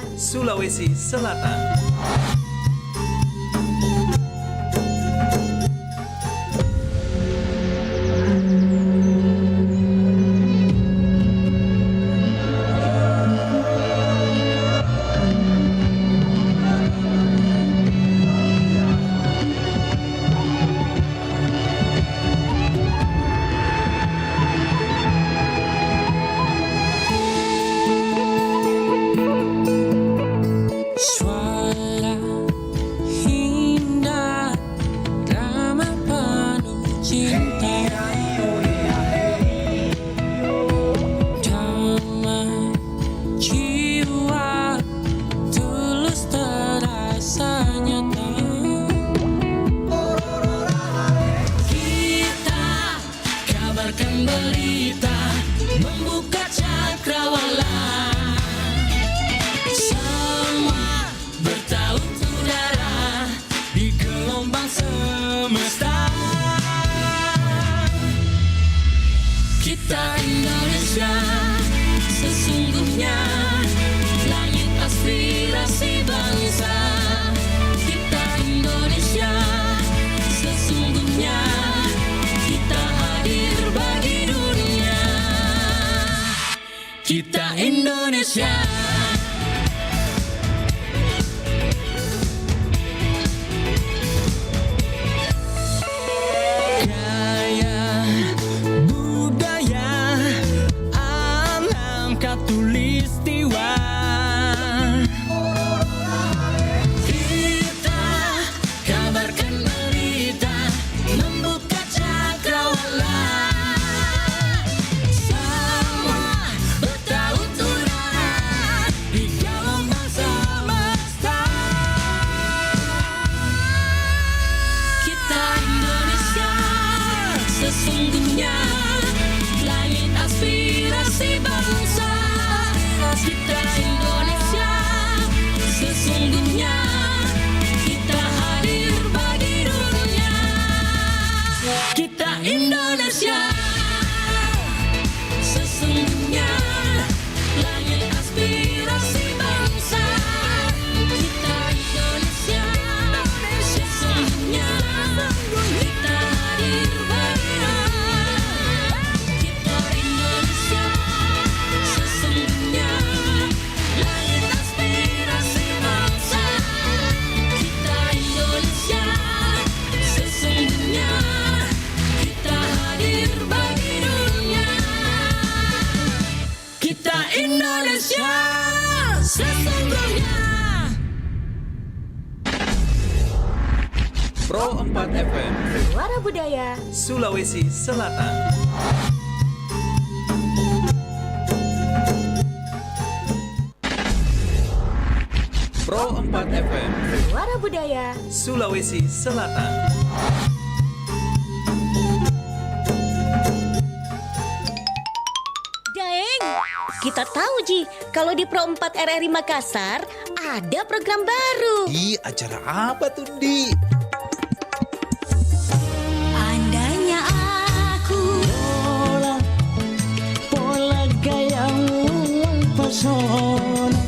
Budaya Sulawesi Selatan. Suara indah, drama penuh cinta, damai jiwa, tulus terasa nyata. Kita kabarkan berita, membuka cakrawala. Semua bertaut udara di gelombang semesta. Kita Indonesia, sesungguhnya langit aspirasi bangsa. Kita Indonesia, sesungguhnya kita hadir bagi dunia. Kita Indonesia. Gaya budaya alam katulistiwa. Kita kabarkan berita, membuka cakrawala. Semua bertaut udara di gelombang semesta. Kita Indonesia, sesungguhnya langit aspirasi bangsa. Kita Indonesia, sesungguhnya kita hadir bagi dunia. Kita Indonesia, sesungguhnya langit aspirasi bangsa. Kita Indonesia, sesungguhnya kita hadir bagi dunia. Kita Indonesia, sesungguhnya langit aspirasi bangsa. Kita Indonesia, sesungguhnya kita hadir bagi dunia. Kita Indonesia, sesungguhnya. Pro 4 FM Suara Budaya Sulawesi Selatan. Pro 4 FM Suara Budaya Sulawesi Selatan. Daeng, kita tahu Ji, kalau di Pro 4 RRI Makassar ada program baru. Di acara apa tuh, Di? Andainya aku Pola gayamu pesona.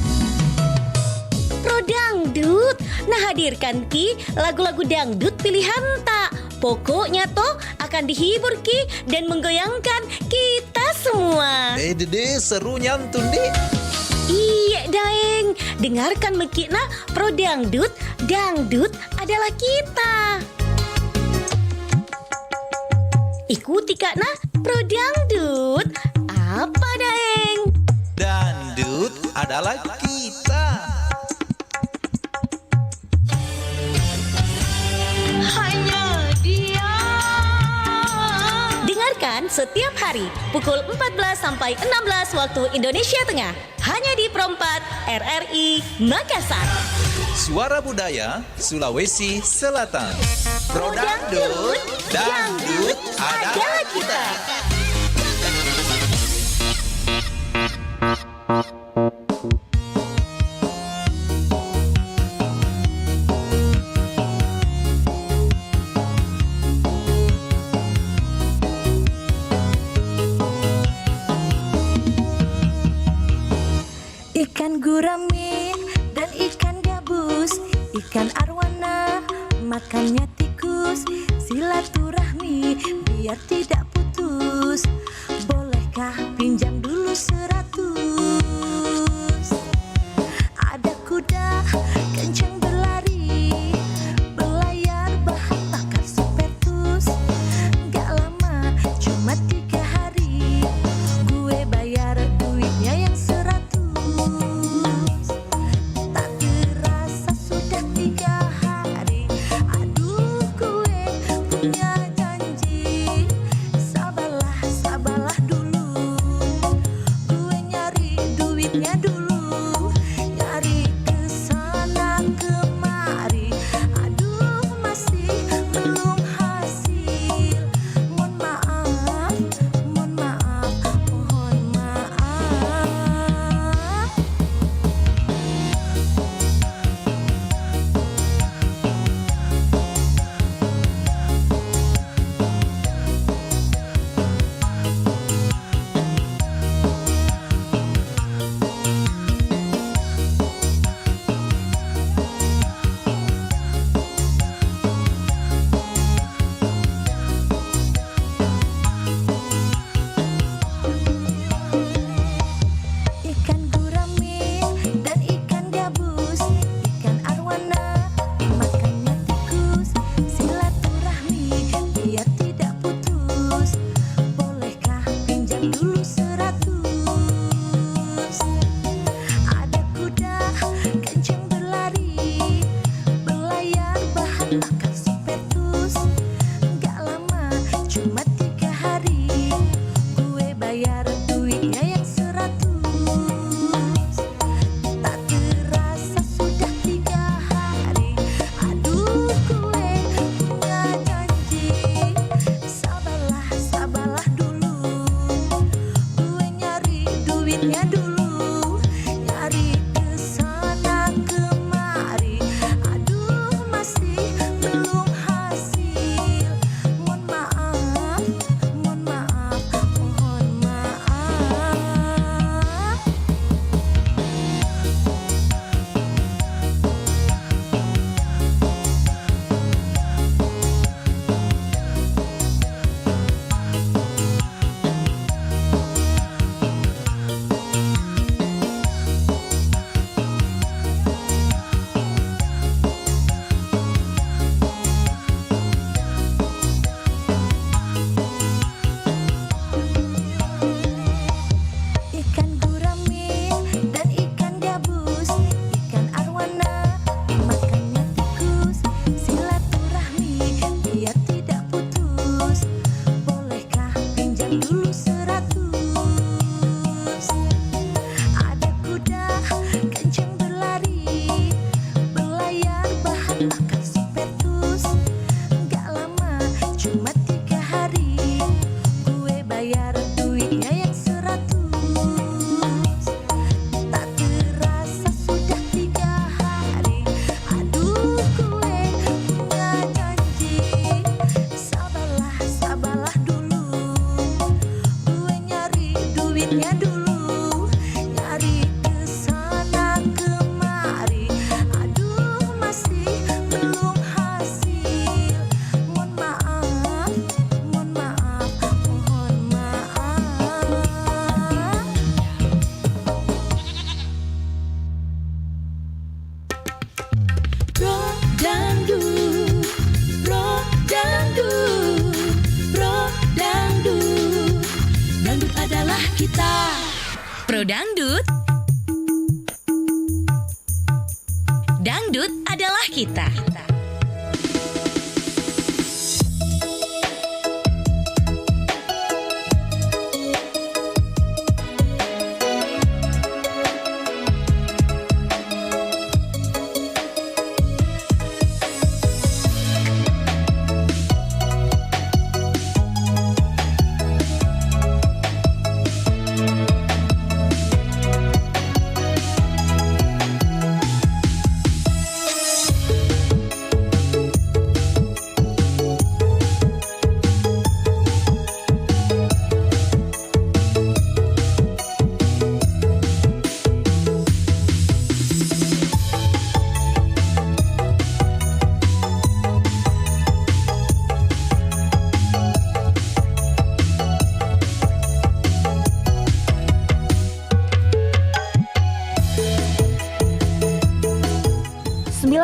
Pro Dangdut. Nah, hadirkan Ki lagu-lagu dangdut pilihan tak. Pokoknya toh akan dihibur Ki dan menggoyangkan kita semua. Dede, seru nyantun, Di. Iya Daeng, dengarkan Mekina Pro Dangdut. Dangdut adalah kita. Ikuti Kak Nah Pro Dangdut. Apa Daeng? Dangdut adalah kita. Hanya dia. Dengarkan setiap hari pukul 14 sampai 16 waktu Indonesia Tengah. Hanya di Pro 4 RRI Makassar. Suara Budaya Sulawesi Selatan. Pro Dangdut, dangdut adalah kita. Ikan gurame Ikan arwana makannya tikus, silaturahmi biar tidak putus. Bolehkah pinjam dulu 100? Ada kuda kencang berlari, berlayar bahan bakar sepetus. Gak lama cuma 3 hari, gue bayar duitnya yang 100. Tak terasa sudah 3 hari, aduh gue punya janji. Sabarlah, sabarlah dulu, gue nyari duitnya dulu, nyari kesana kemari. Aduh masih belum hasil. Mohon maaf, mohon maaf, mohon maaf. Ikan gurame dan ikan gabus, ikan arwana makannya tikus. Silaturahmi biar tidak putus. Bolehkah pinjam dulu 100? Ada kuda kencang berlari, berlayar bahan bakar sepetus. Gak lama cuma 3 hari, gue bayar duitnya yang 100. Tak terasa sudah 3 hari, aduh gue punya janji. Sabarlah, sabarlah dulu, gue nyari duitnya dulu, nyari kesana kemari. Aduh masih belum hasil. Mohon maaf, mohon maaf, mohon maaf. Ikan gurame dan ikan gabus, ikan arwana makannya tikus. Silaturahmi biar tidak putus. Bolehkah pinjam dulu 100? Ada kuda kencang berlari, berlayar bahan bakar sepetus. Gak lama cuma 3 hari, gue bayar duitnya yang 100. Tak terasa sudah 3 hari, aduh gue punya janji. Sabarlah, sabarlah dulu, gue nyari duitnya dulu, nyari kesana kemari. Aduh masih belum hasil. Mohon maaf, mohon maaf, mohon maaf. Bro dangdut, bro dangdut, bro dangdut. Dangdut adalah kita. Pro Dangdut. Dangdut adalah kita.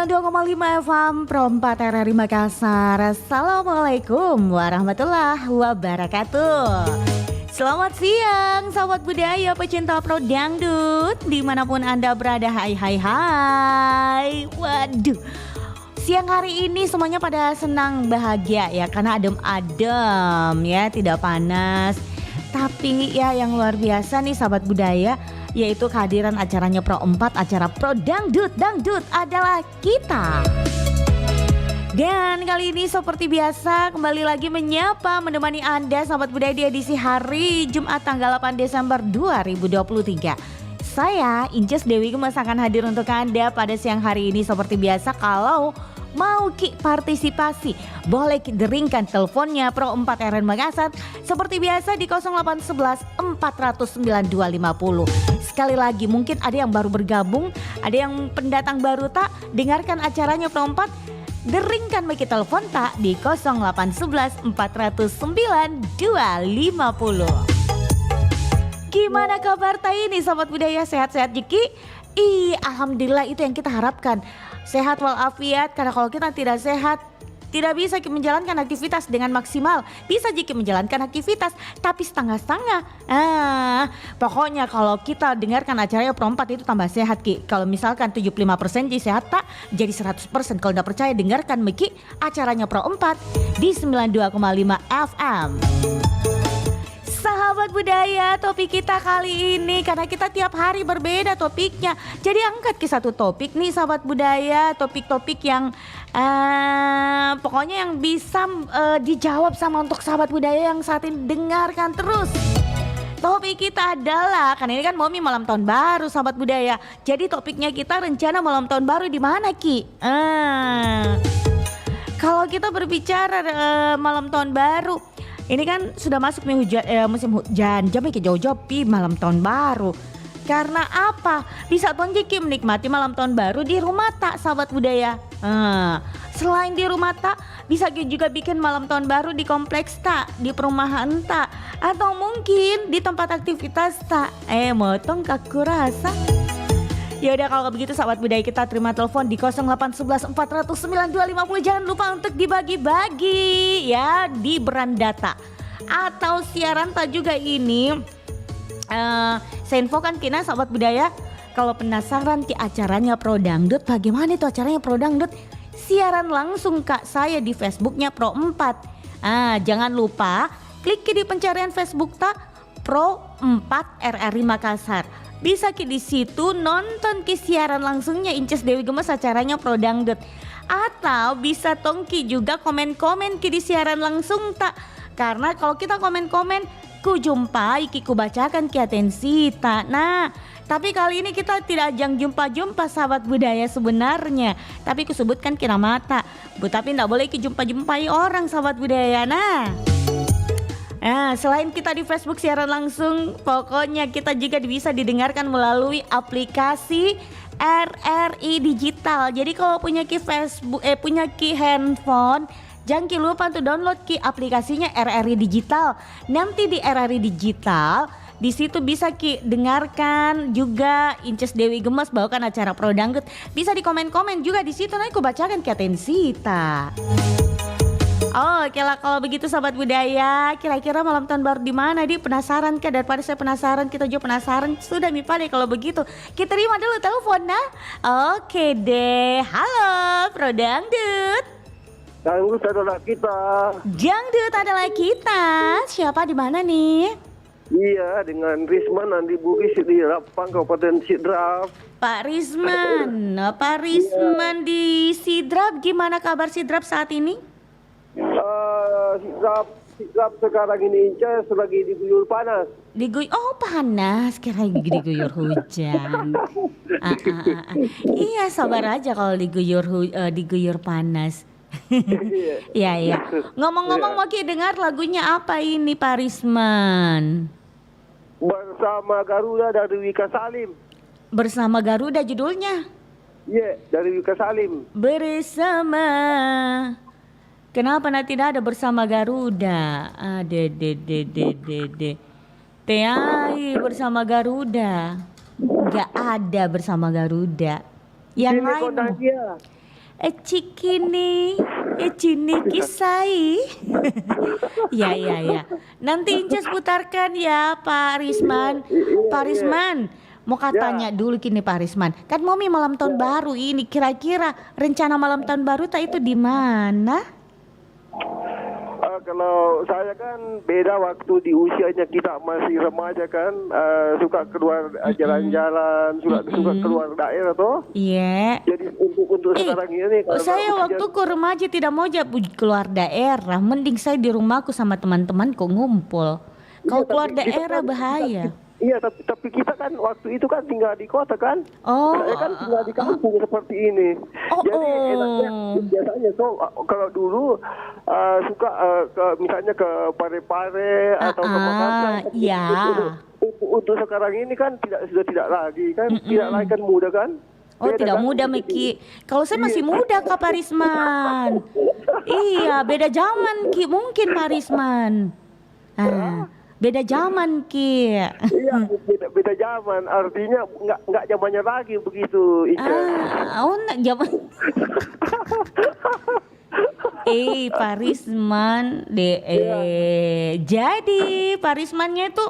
92,5 FM Pro 4 RRI Makassar. Assalamualaikum warahmatullahi wabarakatuh. Selamat siang sahabat budaya pecinta pro dangdut dimanapun Anda berada. Hai hai hai. Waduh, siang hari ini semuanya pada senang bahagia ya, karena adem-adem ya, tidak panas. Tapi ya yang luar biasa nih sahabat budaya, yaitu kehadiran acaranya Pro 4, acara Pro Dangdut. Dangdut adalah kita. Dan kali ini seperti biasa kembali lagi menyapa menemani Anda sahabat budaya di edisi hari Jumat tanggal 8 Desember 2023. Saya Inces Dewi Gemes akan hadir untuk Anda pada siang hari ini seperti biasa. Kalau mau partisipasi, boleh deringkan teleponnya Pro 4 RN Makassar seperti biasa di 0811 409 250. Sekali lagi, mungkin ada yang baru bergabung, ada yang pendatang baru tak dengarkan acaranya Pro 4, deringkan Miki telepon tak di 0811 409 250. Gimana kabar tak ini sahabat budaya, sehat-sehat Jiki? Alhamdulillah, itu yang kita harapkan. Sehat walafiat, karena kalau kita tidak sehat tidak bisa menjalankan aktivitas dengan maksimal. Bisa jika menjalankan aktivitas tapi setengah-setengah. Pokoknya kalau kita dengarkan acaranya Pro 4 itu tambah sehat Ki. Kalau misalkan 75% jadi sehat tak, jadi 100%. Kalau tidak percaya dengarkan Miki acaranya Pro 4 di 92,5 FM. Sahabat budaya, topik kita kali ini, karena kita tiap hari berbeda topiknya, jadi angkat ke satu topik nih sahabat budaya. Topik-topik yang pokoknya yang bisa dijawab sama untuk sahabat budaya yang saat ini dengarkan terus. Topik kita adalah, kan ini kan Momi malam tahun baru sahabat budaya, jadi topiknya kita rencana malam tahun baru di mana Ki? Kalau kita berbicara malam tahun baru, ini kan sudah masuk nih musim hujan, jamnya ke jauh-jauh pi malam tahun baru. Karena apa? Bisa tonjiki menikmati malam tahun baru di rumah tak sahabat budaya. Selain di rumah tak, bisa juga bikin malam tahun baru di kompleks tak, di perumahan tak, atau mungkin di tempat aktivitas tak. Motong kaku rasa. Ya udah, kalau begitu sahabat budaya, kita terima telepon di 0811 409 250. Jangan lupa untuk dibagi-bagi ya di Berandata atau siaran tak juga ini. Saya infokan kina sahabat budaya, kalau penasaran di acaranya Pro Dangdut, bagaimana itu acaranya Pro Dangdut? Siaran langsung Kak saya di Facebooknya Pro 4. Jangan lupa klik di pencarian Facebook tak Pro 4 RRI Makassar. Bisa ki di situ nonton ki siaran langsungnya Inces Dewi Gemes acaranya Pro Dangdut. Atau bisa tongki juga komen-komen ki di siaran langsung tak. Karena kalau kita komen-komen ku jumpai ki ku bacakan ki atensi tak. Nah, tapi kali ini kita tidak ajang jumpa-jumpa sahabat budaya sebenarnya, tapi ku sebutkan ki nama tak. Tapi tidak boleh ki jumpa-jumpai orang sahabat budaya. Nah, selain kita di Facebook siaran langsung, pokoknya kita juga bisa didengarkan melalui aplikasi RRI Digital. Jadi kalau punya ki Facebook, punya ki handphone, jangan ki lupa untuk download ki aplikasinya RRI Digital. Nanti di RRI Digital, di situ bisa ki dengarkan juga Inces Dewi Gemes bawakan acara Pro Dangdut. Bisa di komen-komen juga di situ, nanti aku bacakan ki atensi ta. Oke lah, kalau begitu sahabat budaya, kira-kira malam tahun baru di mana? Penasaran kan? Daripada saya penasaran, kita juga penasaran. Sudah nih Pak deh kalau begitu. Kita terima dulu telepon nah. Oke deh. Halo Pro Dangdut. Dangdut adalah kita. Dangdut adalah kita. Siapa di mana nih? Iya, dengan Risman Andi Bugis di Rapang Kabupaten Sidrap. Pak Risman. Pak Risman di Sidrap, gimana kabar Sidrap saat ini? Sidrap sekarang ini Inces lagi diguyur panas. Panas, kira diguyur hujan. Iya, sabar aja kalau diguyur panas. Iya. Ngomong-ngomong, mau dengar lagunya apa ini Pak Risman? Bersama Garuda dari Wika Salim. Bersama Garuda judulnya? Iya, dari Wika Salim. Bersama. Kenapa tidak ada bersama Garuda? Teai bersama Garuda. Gak ada bersama Garuda. Yang lain. Cikini, Cini Kisai. Ya, ya, ya. Nanti Inces putarkan ya Pak Risman. Pak Risman, mau katanya dulu gini Pak Risman. Kan Momi malam tahun baru ini, kira-kira rencana malam tahun baru tak itu di mana? Kalau saya kan beda waktu di usianya kita masih remaja kan, suka keluar jalan-jalan, suka keluar daerah toh. Iya. Jadi untuk sekarang ini karena Saya waktu ku remaja tidak mau keluar daerah, mending saya di rumahku sama teman-temanku ngumpul. Kalau Iya, keluar tapi kita daerah kan- bahaya. Iya, tapi kita kan waktu itu kan tinggal di kota kan. Oh. Saya kan tinggal di kampung seperti ini. Oh, Jadi oh. enaknya biasanya kalau dulu suka misalnya ke Parepare atau ke Makassar. iya. Untuk sekarang ini kan sudah tidak lagi kan, tidak lagi kan muda kan. Oh, Beda tidak kan? muda Meki. Kalau saya masih muda Kak Parisman. Iya, beda zaman Ki, mungkin Parisman. Beda zaman Ki. Iya, beda zaman. Artinya nggak zamannya lagi begitu, Ica. Nak zaman. Parisman jadi Parismannya itu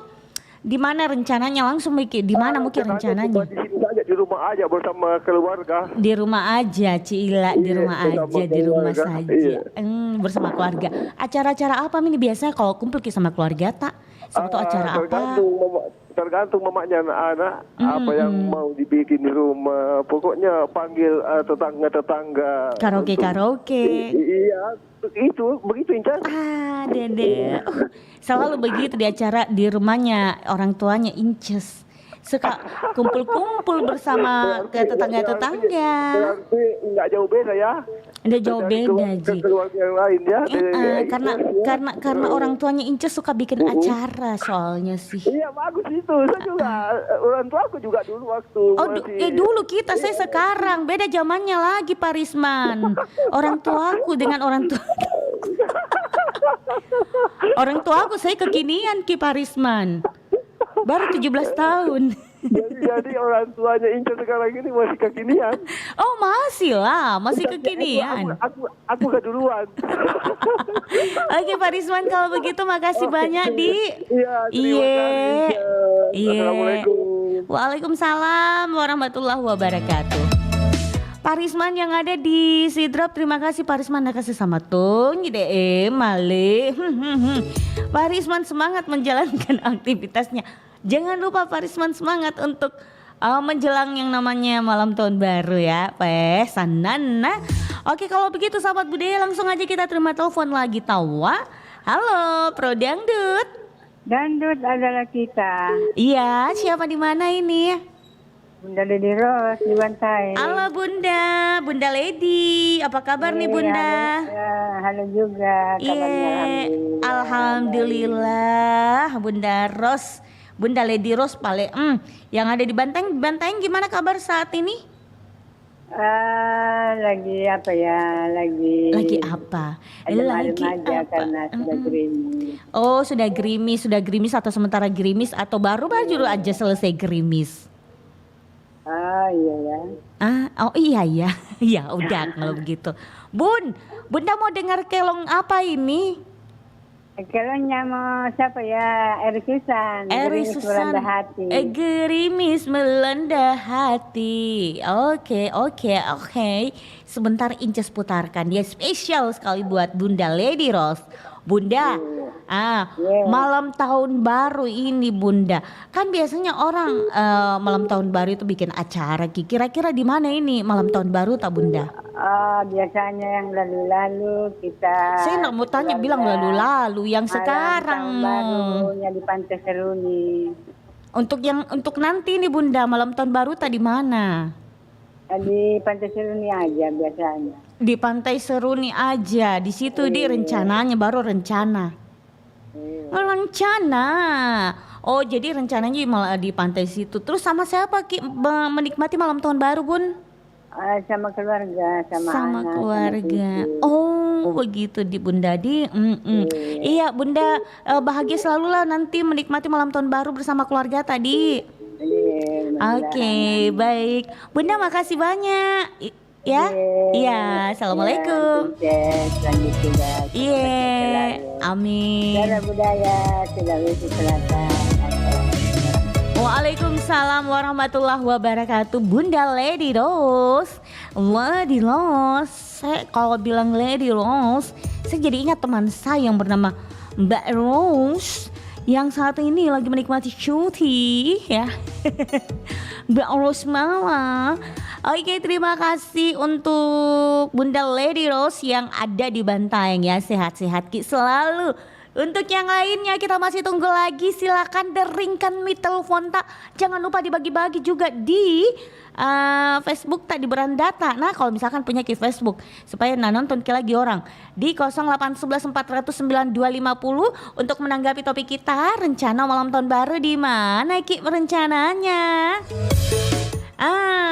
di mana rencananya langsung Miki? Di mana mungkin rencananya? Di sini saja, di rumah aja bersama keluarga. Di rumah aja, Cila, di Iya, rumah bersama aja, di rumah keluarga. saja. Iya. Bersama keluarga. Acara-acara apa ini biasanya kalau kumpul Ki sama keluarga tak? Sebetulnya acara apa? Tergantung mamanya anak-anak apa yang mau dibikin di rumah. Pokoknya panggil tetangga-tetangga. Karaoke. Iya, begitu Incan. Dede. Selalu begitu di acara di rumahnya orang tuanya Inces. Suka kumpul-kumpul bersama ke tetangga-tetangga. Berarti nggak jauh beda ya. Udah jauh beda Ji. Keluarga yang lain ya. Karena orang tuanya Inces suka bikin acara soalnya sih. Iya bagus itu. Saya juga orang tua aku juga dulu waktu masih. Dulu kita, saya sekarang beda zamannya lagi Pak Risman. Orang tuaku dengan orang tua. Orang tuaku saya kekinian Ki Pak Risman. Baru 17 tahun. Jadi orang tuanya Inca sekarang ini masih kekinian. Oh masih lah, masih kekinian. Aku keduluan. Oke Pak Risman, kalau begitu makasih banyak Di. Iya, terima kasih. Assalamualaikum. Waalaikumsalam warahmatullahi wabarakatuh. Pak Risman yang ada di Sidrap, terima kasih Pak Risman nak kasih sama tung Male. Pak Risman semangat menjalankan aktivitasnya. Jangan lupa Pak Risman semangat untuk menjelang yang namanya malam tahun baru ya, Sanana. Oke, kalau begitu sahabat budaya langsung aja kita terima telepon lagi tawa. Halo, Pro Dangdut. Dangdut adalah kita. Iya, siapa di mana ini? Bunda Lady Rose di Bantai. Halo Bunda Lady, apa kabar nih Bunda? Halo juga, kabarnya Alhamdulillah, Bunda Lady Rose yang ada di Bantaeng gimana kabar saat ini? Lagi apa ya? Lagi apa? Lagi aja karena sudah gerimis. Oh, sudah gerimis atau sementara gerimis atau baru aja selesai gerimis? Iya ya. Oh iya ya. Ya udah kalau begitu. Bunda mau dengar kelong apa ini? Kelongnya mau siapa ya? Eri Susan. Gerimis melanda hati. Gerimis melanda hati. Oke. Sebentar Inces putarkan. Dia spesial sekali buat Bunda Lady Rose. Bunda, malam tahun baru ini Bunda. Kan biasanya orang malam tahun baru itu bikin acara. Kira-kira di mana ini malam tahun baru tak Bunda? Biasanya yang lalu-lalu kita. Saya nggak mau tanya bilang lalu-lalu, yang sekarang. Barunya di Pantai Seruni. Untuk nanti nih Bunda, malam tahun baru tak di mana? Di Pantai Seruni aja biasanya. Di Pantai Seruni aja, di situ di rencananya baru rencana. Rencana. Oh jadi rencananya malah di pantai situ. Terus sama siapa Ki menikmati malam tahun baru Bun? Sama keluarga, sama anak, keluarga. Oh begitu di Bunda Di. Iya Bunda bahagia selalu lah nanti menikmati malam tahun baru bersama keluarga tadi. Oke, baik. Bunda makasih banyak. ya. Iya, assalamualaikum. Sukses, lanjut juga. Iya, amin. Suara budaya Sulawesi Selatan. Waalaikumsalam warahmatullahi wabarakatuh. Bunda Lady Rose. Lady Rose. Saya kalau bilang Lady Rose, saya jadi ingat teman saya yang bernama Mbak Rose yang saat ini lagi menikmati cuti ya. Mbak Rose Mala. Oke, terima kasih untuk Bunda Lady Rose yang ada di Bantaeng ya. Sehat-sehat Ki selalu. Untuk yang lainnya kita masih tunggu lagi. Silakan deringkan mi telepon tak. Jangan lupa dibagi-bagi juga di Facebook tak di Berandata. Nah kalau misalkan punya Ki Facebook supaya nonton Ki lagi orang di 0811 409 250 untuk menanggapi topik kita rencana malam tahun baru di mana Ki rencananya.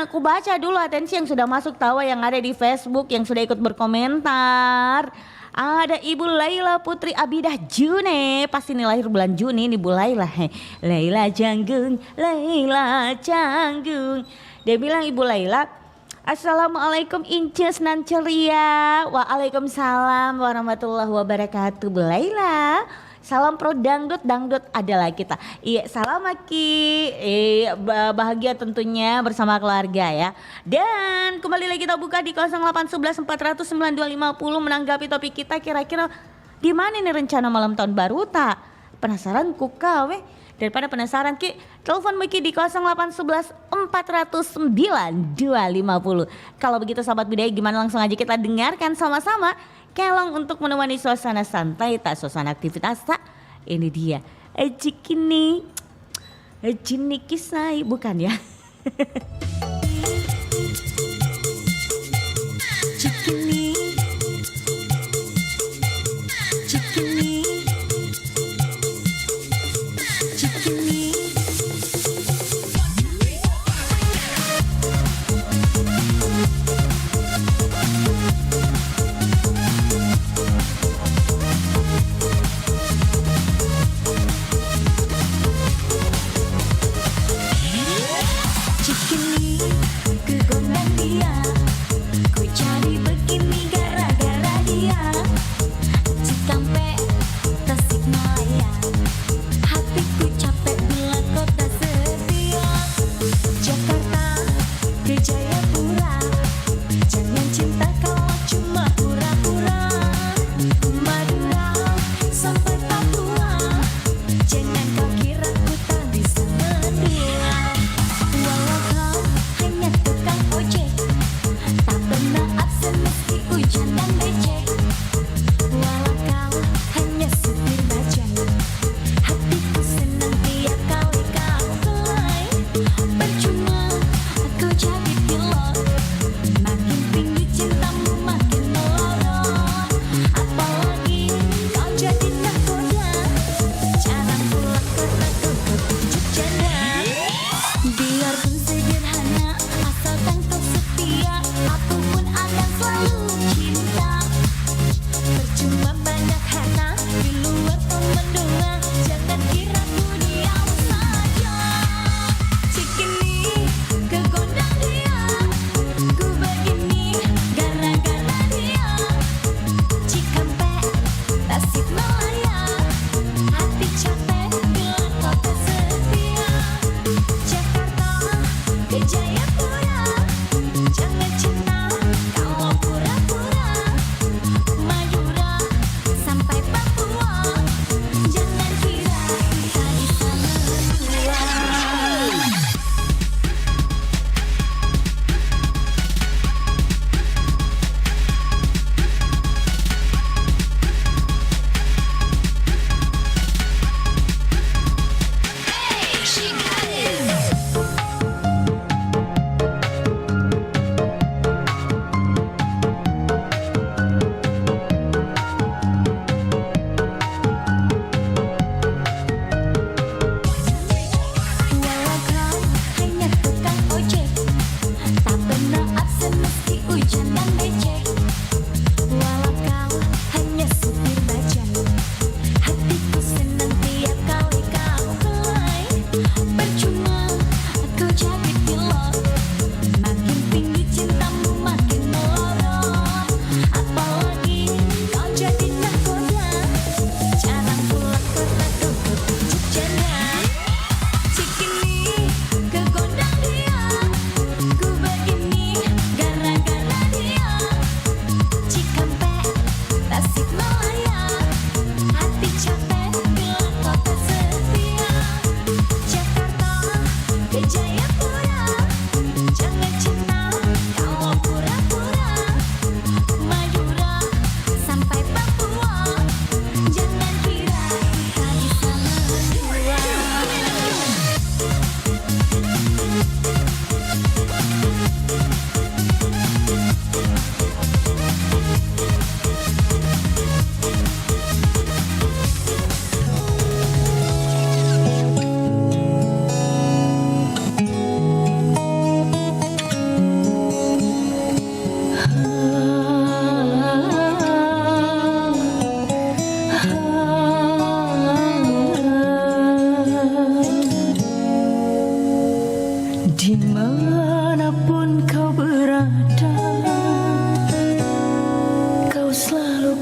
Aku baca dulu atensi yang sudah masuk tawa yang ada di Facebook yang sudah ikut berkomentar. Ada Ibu Laila Putri Abidah June, pasti ini lahir bulan Juni nih Bu Laila. Laila Canggung, Laila Canggung. Dia bilang Ibu Laila, Assalamualaikum Inces nan ceria. Waalaikumsalam warahmatullahi wabarakatuh Bu Laila. Salam pro dangdut, dangdut adalah kita. Iya, salam Aki. Bahagia tentunya bersama keluarga ya. Dan kembali lagi kita buka di 0811 409 250 menanggapi topik kita kira-kira di mana nih rencana malam tahun baru tak? Penasaran ku kawe? Daripada penasaran Ki, telepon Miki di 0811 409 250. Kalau begitu sahabat budaya gimana langsung aja kita dengarkan sama-sama. Kelong untuk menemani suasana santai tak suasana aktivitas tak. Ini dia Cikini Jini Kisai bukan ya. Cikini Cikini Cikini Ku jadi begini gara-gara dia. Cikampe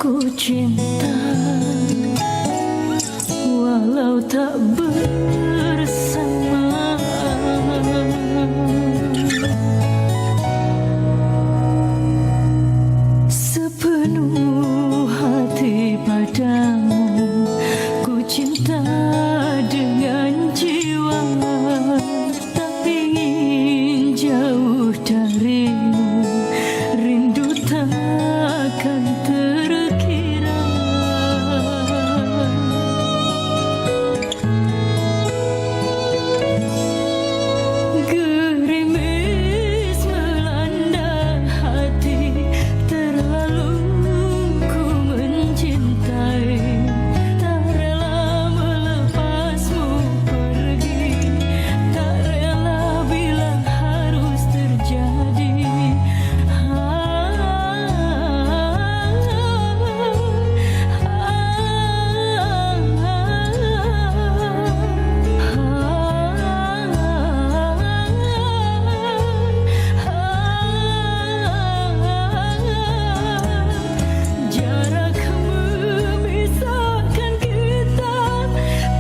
ku cinta, walau tak bersama. Sepenuh hati padamu ku cinta dengan jiwa, tak ingin jauh darimu, rindu takkan terkira. Gerimis melanda hati, terlalu ku mencintai, tak rela melepasmu pergi, tak rela bila harus terjadi. Jarak memisahkan kita,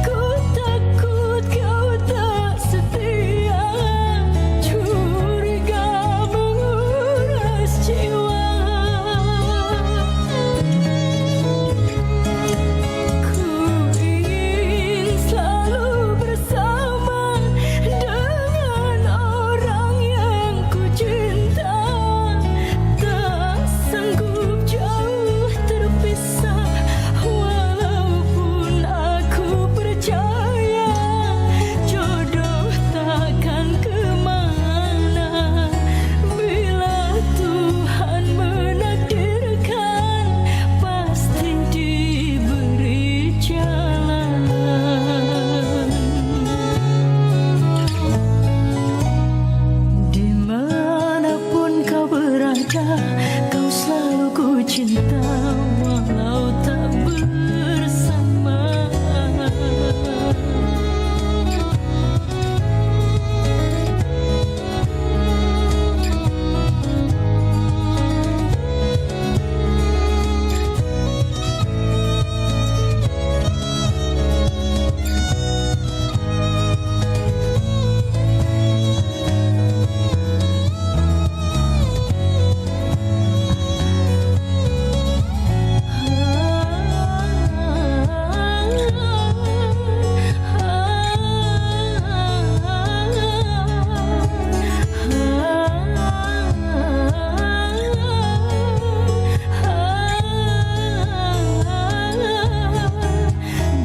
ku takut kau tak setia, curiga menguras jiwa. Ku ingin selalu bersama dengan orang yang ku cinta, tak sanggup jauh terpisah, walaupun aku percaya jodoh takkan kemana, bila Tuhan menakdirkan pasti diberi jalan. Dimanapun kau berada, kau selalu ku cinta, walau tak bersama.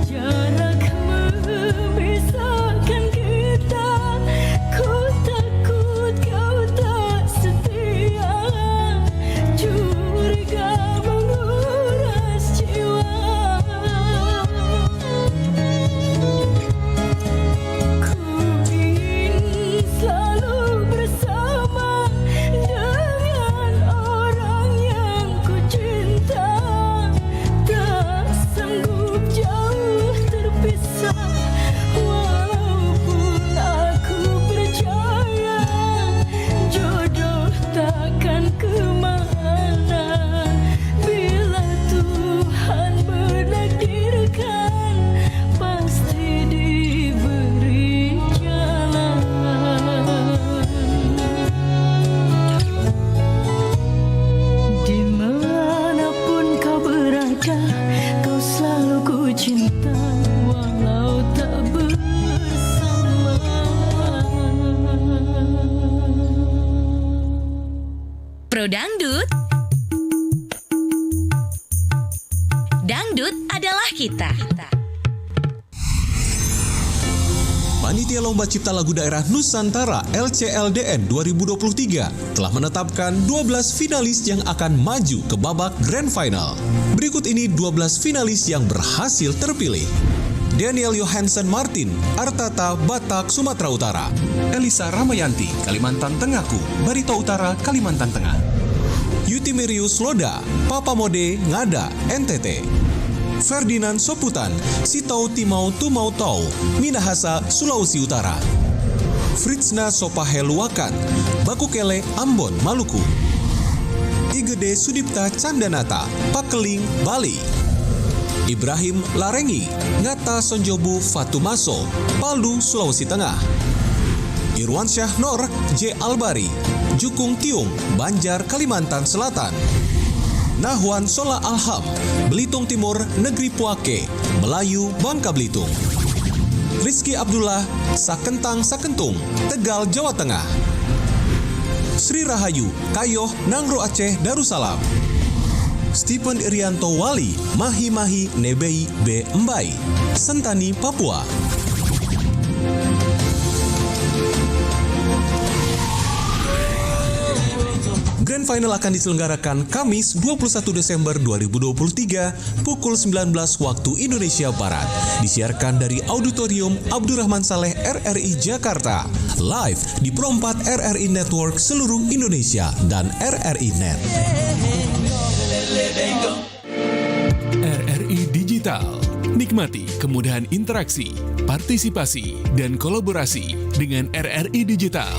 Jarak memisahkan kita, ku takut kau tak setia, curiga menguras jiwa. Ku ingin selalu bersama dengan orang yang ku cinta, tak sanggup jauh terpisah, walaupun aku percaya jodoh takkan kemana, bila Tuhan menakdirkan pasti diberi jalan. Dimanapun kau berada, kau selalu ku cinta, walau tak bersama. Pro Dangdut. Dangdut adalah kita. Panitia Lomba Cipta Lagu Daerah Nusantara LCLDN 2023 telah menetapkan 12 finalis yang akan maju ke babak Grand Final. Berikut ini 12 finalis yang berhasil terpilih. Daniel Johansen Martin, Artata, Batak, Sumatera Utara. Elisa Ramayanti, Kalimantan Tengahku, Barito Utara, Kalimantan Tengah. Yutimirius Loda, Papa Mode, Ngada, NTT. Ferdinand Soputan, Sitau Timau Tumau Tau, Minahasa, Sulawesi Utara. Fritzna Sopaheluakan, Bakukele, Ambon, Maluku. Igede Sudipta Candanata, Pakeling, Bali. Ibrahim Larengi, Ngata Sonjobu Fatumaso, Palu, Sulawesi Tengah. Irwansyah Nor J. Albari, Jukung Tiung, Banjar, Kalimantan Selatan. Nahwan Sola Alham, Belitung Timur, Negeri Puake, Melayu, Bangka Belitung. Rizky Abdullah, Sakentang Sakentung, Tegal, Jawa Tengah. Sri Rahayu, Kayoh, Nangro Aceh, Darussalam. Stephen Irianto Wali, Mahi Nebei B. Embai, Sentani, Papua. Grand Final akan diselenggarakan Kamis 21 Desember 2023 pukul 19 waktu Indonesia Barat. Disiarkan dari Auditorium Abdurrahman Saleh RRI Jakarta. Live di Pro 4 RRI Network seluruh Indonesia dan RRI Net. RRI Digital. Nikmati kemudahan interaksi, partisipasi, dan kolaborasi dengan RRI Digital.